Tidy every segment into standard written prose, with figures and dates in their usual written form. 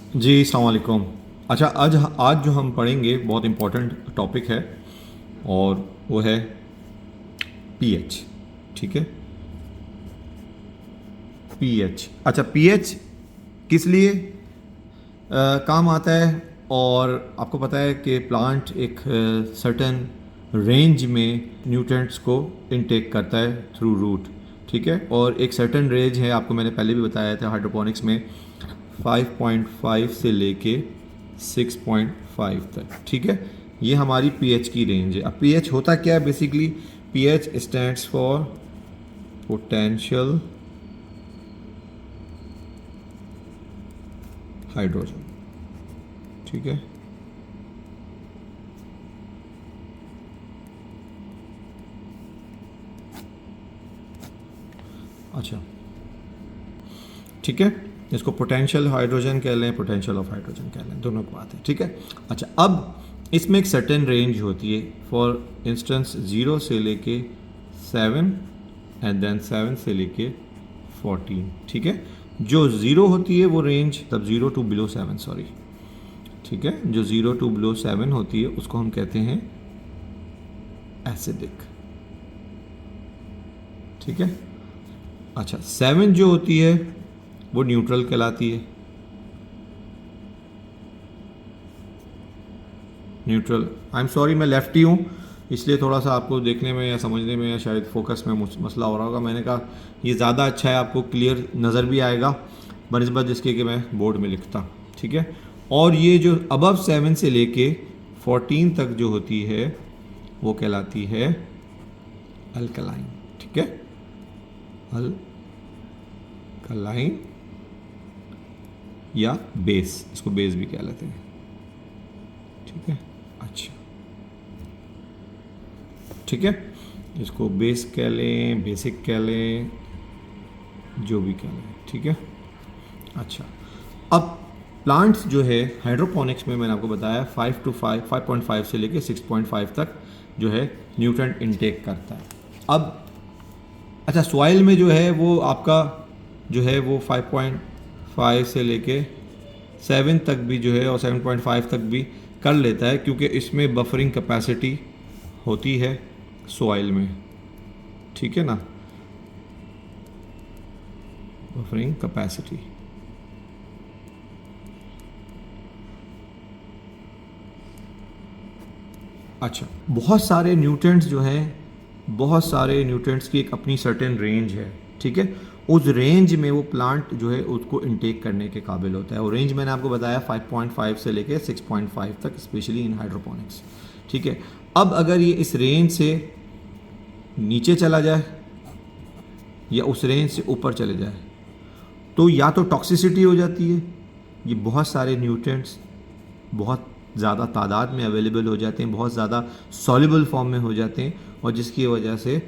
जी अस्सलाम वालेकुम। अच्छा, आज जो हम पढ़ेंगे बहुत इम्पोर्टेंट टॉपिक है और वो है पीएच। ठीक है, पीएच। अच्छा, पीएच किस लिए काम आता है? और आपको पता है कि प्लांट एक सर्टेन रेंज में न्यूट्रिएंट्स को इनटेक करता है थ्रू रूट। ठीक है, और एक सर्टेन रेंज है, आपको मैंने पहले भी बताया था हाइड्रोपोनिक्स में, 5.5 से लेके 6.5 तक। ठीक है, ये हमारी पीएच की रेंज है। अब पीएच होता क्या है basically? PH stands for potential hydrogen. ठीक है, अच्छा, ठीक है, इसको पोटेंशियल हाइड्रोजन कह लें, पोटेंशियल ऑफ हाइड्रोजन कह लें, दोनों की बात है। ठीक है, अच्छा, अब इसमें एक सर्टेन रेंज होती है, फॉर इंस्टेंस 0 से लेके 7 एंड देन 7 से लेके 14। ठीक है, जो 0 होती है वो रेंज, तब 0 टू बिलो 7, सॉरी, ठीक है, जो 0 टू बिलो 7 होती है उसको हम कहते हैं एसिडिक। ठीक है, अच्छा, 7 जो होती है वो न्यूट्रल कहलाती है, न्यूट्रल। आई एम सॉरी, मैं लेफ्टी हूँ, इसलिए थोड़ा सा आपको देखने में या समझने में या शायद फोकस में मसला हो रहा होगा। मैंने कहा ये ज़्यादा अच्छा है, आपको क्लियर नज़र भी आएगा बनस्बत जिसके कि मैं बोर्ड में लिखता। ठीक है, और ये जो अबव 7 से लेके 14 तक जो होती है वो कहलाती है अल्कलाइन। ठीक है, अल्कलाइन या बेस, इसको बेस भी कह लेते हैं। ठीक है, अच्छा, ठीक है, इसको बेस कह लें, बेसिक कह लें, जो भी कह लें। ठीक है, अच्छा, अब प्लांट्स जो है हाइड्रोपोनिक्स में मैंने आपको बताया 5.5 से लेके 6.5 तक जो है न्यूट्रिएंट इनटेक करता है। अब अच्छा, सॉइल में जो है वो आपका जो है वो 5.5 से लेके 7 तक भी जो है और 7.5 तक भी कर लेता है, क्योंकि इसमें बफरिंग कैपेसिटी होती है सॉइल में। ठीक है ना, बफरिंग कैपेसिटी। अच्छा, बहुत सारे न्यूट्रिएंट्स जो हैं, बहुत सारे न्यूट्रिएंट्स की एक अपनी सर्टेन रेंज है। ठीक है, उस रेंज में वो प्लांट जो है उसको इनटेक करने के काबिल होता है। और रेंज मैंने आपको बताया 5.5 से लेके 6.5 तक, स्पेशली इन हाइड्रोपोनिक्स। ठीक है, अब अगर ये इस रेंज से नीचे चला जाए या उस रेंज से ऊपर चले जाए तो या तो टॉक्सिसिटी हो जाती है, ये बहुत सारे न्यूट्रिएंट्स बहुत ज़्यादा तादाद में अवेलेबल हो जाते हैं, बहुत ज़्यादा सॉल्युबल फॉर्म में हो जाते हैं, और जिसकी वजह से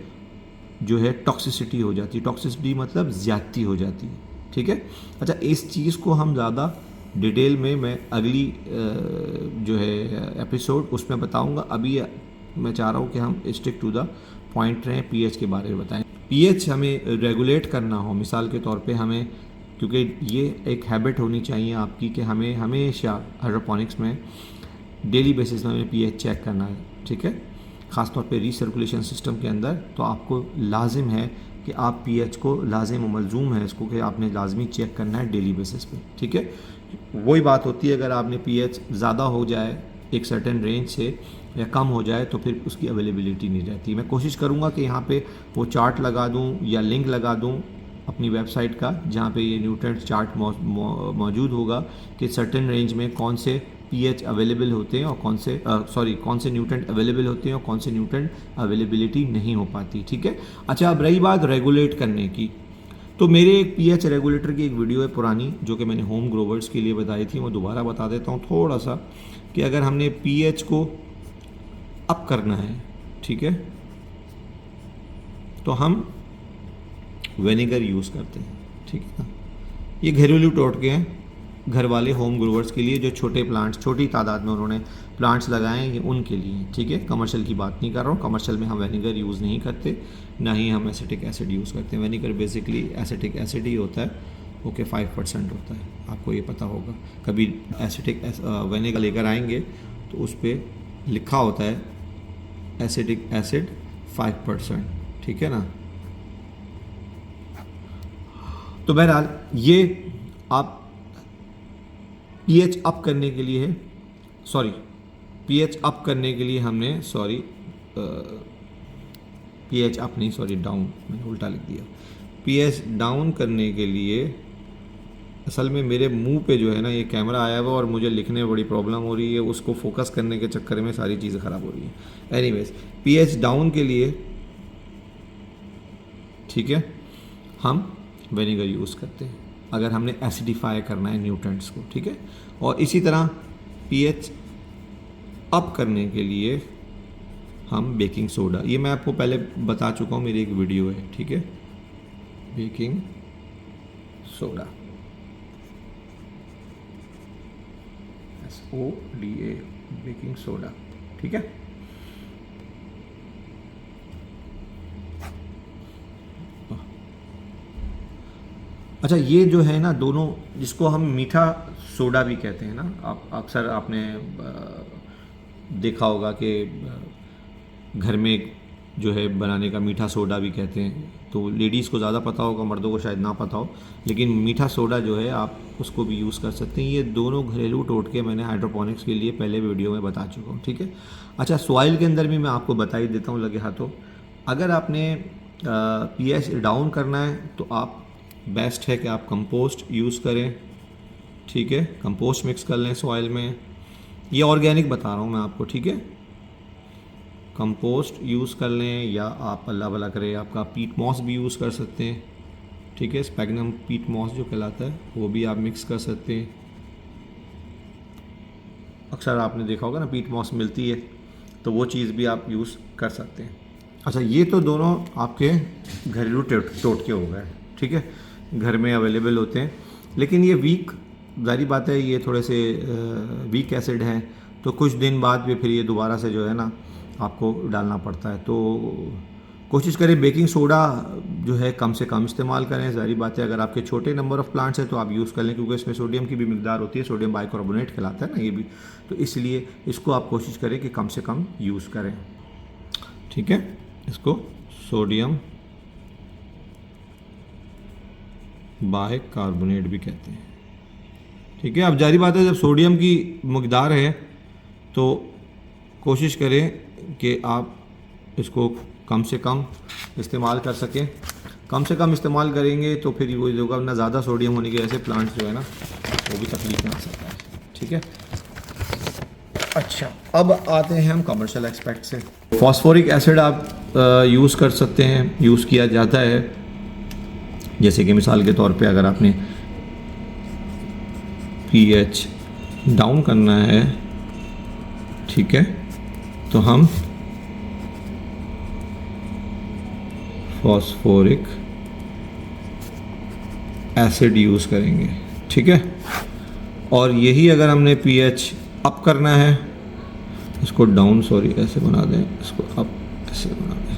जो है टॉक्सिसिटी हो जाती है। टॉक्सिसिटी मतलब ज़्यादती हो जाती है। ठीक है, अच्छा, इस चीज़ को हम ज़्यादा डिटेल में मैं अगली जो है एपिसोड उसमें बताऊंगा। अभी मैं चाह रहा हूँ कि हम स्टिक टू द पॉइंट रहें, पीएच के बारे में बताएं। पीएच हमें रेगुलेट करना हो, मिसाल के तौर पे हमें, क्योंकि ये एक हैबिट होनी चाहिए आपकी कि हमें हमेशा हाइड्रोपोनिक्स में डेली बेसिस में हमें पीएच चेक करना है। ठीक है, ख़ासतौर पे रीसर्कुलेशन सिस्टम के अंदर तो आपको लाजिम है कि आप पीएच को, लाजिम और मलजूम है इसको कि आपने लाजमी चेक करना है डेली बेसिस पे। ठीक है, वही बात होती है, अगर आपने पीएच ज़्यादा हो जाए एक सर्टेन रेंज से या कम हो जाए तो फिर उसकी अवेलेबिलिटी नहीं रहती। मैं कोशिश करूँगा कि यहाँ पे वो चार्ट लगा दूँ या लिंक लगा दूँ अपनी वेबसाइट का, जहाँ पे ये न्यूट्रिएंट चार्ट मौजूद होगा कि सर्टेन रेंज में कौन से पीएच अवेलेबल होते हैं और कौन से न्यूट्रिएंट अवेलेबल होते हैं और कौन से न्यूट्रिएंट अवेलेबिलिटी नहीं हो पाती। ठीक है, अच्छा, अब रही बात रेगुलेट करने की, तो मेरे एक पीएच रेगुलेटर की एक वीडियो है पुरानी जो कि मैंने होम ग्रोवर्स के लिए बताई थी, मैं दोबारा बता देता हूँ थोड़ा सा, कि अगर हमने पीएच को अप करना है, ठीक है, तो हम विनेगर यूज़ करते हैं। ठीक है ना, ये घरेलू टोटके हैं, घर वाले होम ग्रोवर्स के लिए, जो छोटे प्लांट्स, छोटी तादाद में उन्होंने प्लांट्स लगाए हैं, ये उनके लिए। ठीक है, कमर्शियल की बात नहीं कर रहा हूँ, कमर्शियल में हम विनेगर यूज़ नहीं करते, ना ही हम एसिटिक एसिड यूज़ करते हैं। विनेगर बेसिकली एसिटिक एसिड ही होता है, ओके 5% होता है, आपको ये पता होगा। कभी एसिटिक विनेगर लेकर आएंगे तो उस पर लिखा होता है एसिटिक एसिड 5%, ठीक है ना। तो बहरहाल ये आप पीएच अप करने के लिए है, सॉरी पीएच अप करने के लिए हमने पीएच अप नहीं, सॉरी डाउन, मैंने उल्टा लिख दिया। पीएच डाउन करने के लिए असल में मेरे मुंह पे जो है ना ये कैमरा आया हुआ और मुझे लिखने में बड़ी प्रॉब्लम हो रही है, उसको फोकस करने के चक्कर में सारी चीज़ें ख़राब हो रही हैं। एनीवेज पीएच डाउन के लिए, ठीक है, हम विनेगर यूज़ करते हैं अगर हमने एसिडिफाई करना है न्यूट्रेंट्स को, ठीक है। और इसी तरह पीएच अप करने के लिए हम बेकिंग सोडा, ये मैं आपको पहले बता चुका हूँ, मेरी एक वीडियो है, ठीक है। Baking soda SODA, baking soda, ठीक है। अच्छा, ये जो है ना दोनों, जिसको हम मीठा सोडा भी कहते हैं ना, आप अक्सर आपने देखा होगा कि घर में जो है बनाने का मीठा सोडा भी कहते हैं, तो लेडीज़ को ज़्यादा पता होगा, मर्दों को शायद ना पता हो, लेकिन मीठा सोडा जो है आप उसको भी यूज़ कर सकते हैं। ये दोनों घरेलू टोटके मैंने हाइड्रोपोनिक्स के लिए पहले वीडियो में बता चुका हूँ, ठीक है। अच्छा, सॉइल के अंदर भी मैं आपको बता ही देता हूँ लगे हाथों। अगर आपने पीएच डाउन करना है तो आप बेस्ट है कि आप कंपोस्ट यूज़ करें, ठीक है। कंपोस्ट मिक्स कर लें सॉइल में, ये ऑर्गेनिक बता रहा हूँ मैं आपको, ठीक है। कंपोस्ट यूज़ कर लें या आप अल्लाह भला करे आपका पीट मॉस भी यूज़ कर सकते हैं, ठीक है। स्पैगनम पीट मॉस जो कहलाता है वो भी आप मिक्स कर सकते हैं। अक्सर आपने देखा होगा ना पीट मॉस मिलती है, तो वो चीज़ भी आप यूज़ कर सकते हैं। अच्छा, ये तो दोनों आपके घरेलू टोटके हो गए, ठीक है, घर में अवेलेबल होते हैं। लेकिन ये वीक, जारी बात है, ये थोड़े से वीक एसिड हैं, तो कुछ दिन बाद भी फिर ये दोबारा से जो है ना आपको डालना पड़ता है। तो कोशिश करें बेकिंग सोडा जो है कम से कम इस्तेमाल करें। जारी बात है, अगर आपके छोटे नंबर ऑफ़ प्लांट्स हैं तो आप यूज़ कर लें, क्योंकि इसमें सोडियम की भी मिकदार होती है, सोडियम बाइकार्बोनेट कहलाता है ना ये भी, तो इसलिए इसको आप कोशिश करें कि कम से कम यूज़ करें, ठीक है। इसको सोडियम बाइकार्बोनेट भी कहते हैं, ठीक है। अब जारी बात है, जब सोडियम की मकदार है तो कोशिश करें कि आप इसको कम से कम इस्तेमाल कर सकें। कम से कम इस्तेमाल करेंगे तो फिर वो होगा, ना ज़्यादा सोडियम होने की वजह से प्लांट्स जो है ना वो भी तकलीफ में आ सकता है, ठीक है। अच्छा, अब आते हैं हम कमर्शियल एस्पेक्ट से। फॉस्फोरिक एसिड आप यूज़ कर सकते हैं, यूज़ किया जाता है। जैसे कि मिसाल के तौर पे अगर आपने पीएच डाउन करना है, ठीक है, तो हम फॉस्फोरिक एसिड यूज़ करेंगे, ठीक है। और यही अगर हमने पीएच अप करना है, इसको डाउन, सॉरी ऐसे बना दें, इसको अप ऐसे बना दें,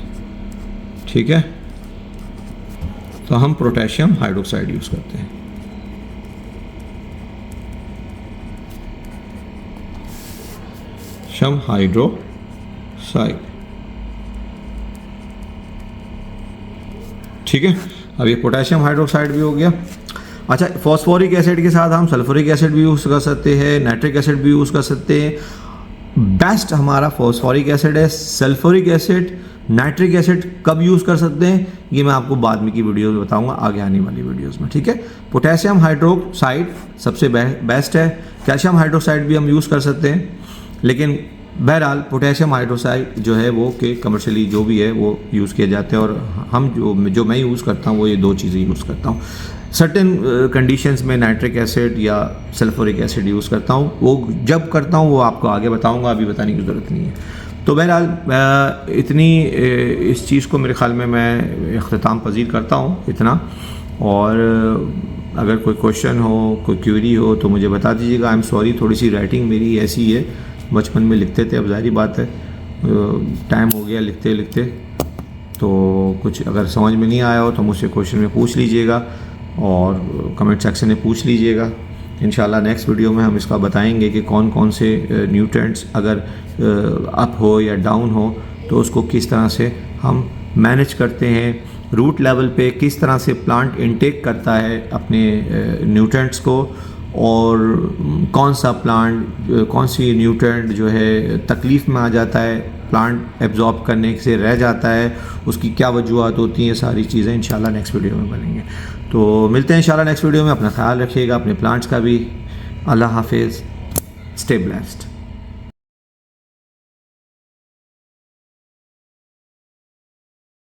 ठीक है, तो हम पोटेशियम हाइड्रोक्साइड यूज़ करते हैं। पोटेशियम हाइड्रोक्साइड, ठीक है। अब ये पोटेशियम हाइड्रोक्साइड भी हो गया। अच्छा, फॉस्फोरिक एसिड के साथ हम सल्फ्यूरिक एसिड भी यूज़ कर सकते हैं, नाइट्रिक एसिड भी यूज़ कर सकते हैं। बेस्ट हमारा फॉस्फोरिक एसिड है। सल्फ्यूरिक एसिड, नाइट्रिक एसिड कब यूज़ कर सकते हैं ये मैं आपको बाद में की वीडियोस में बताऊंगा, आगे आने वाली वीडियोस में, ठीक है। पोटेशियम हाइड्रोक्साइड सबसे बेस्ट है। कैल्शियम हाइड्रोक्साइड भी हम यूज़ कर सकते हैं, लेकिन बहरहाल पोटेशियम हाइड्रोक्साइड जो है वो के कमर्शियली जो भी है वो यूज़ किए जाते हैं, और हम जो मैं यूज़ करता हूँ वो ये दो चीज़ें यूज़ करता हूँ। सर्टेन कंडीशंस में नाइट्रिक एसिड या सल्फ्यूरिक एसिड यूज़ करता हूँ, वो जब करता हूँ वो आपको आगे बताऊँगा, अभी बताने की ज़रूरत नहीं है। तो बहरहाल इतनी इस चीज़ को मेरे ख़्याल में मैं इख्तिताम पजीर करता हूँ इतना, और अगर कोई क्वेश्चन हो, कोई क्यूरी हो तो मुझे बता दीजिएगा। आई एम सॉरी, थोड़ी सी राइटिंग मेरी ऐसी है, बचपन में लिखते थे, अब ज़ाहिर बात है टाइम हो गया लिखते लिखते, तो कुछ अगर समझ में नहीं आया हो तो मुझसे क्वेश्चन में पूछ लीजिएगा। और कमेंट सेक्शन में पूछ लीजिएगा। इंशाल्लाह नेक्स्ट वीडियो में हम इसका बताएंगे कि कौन कौन से न्यूट्रिएंट्स अगर अप हो या डाउन हो तो उसको किस तरह से हम मैनेज करते हैं, रूट लेवल पे किस तरह से प्लांट इनटेक करता है अपने न्यूट्रिएंट्स को, और कौन सा प्लांट कौन सी न्यूट्रिएंट जो है तकलीफ़ में आ जाता है, प्लांट एब्जॉर्ब करने से रह जाता है, उसकी क्या वजूहत होती हैं, सारी चीज़ें इंशाल्लाह नेक्स्ट वीडियो में बनेंगे। तो मिलते हैं इंशाल्लाह नेक्स्ट वीडियो में। अपना ख्याल रखिएगा, अपने प्लांट्स का भी। अल्लाह हाफिज़, स्टे ब्लेस्ड।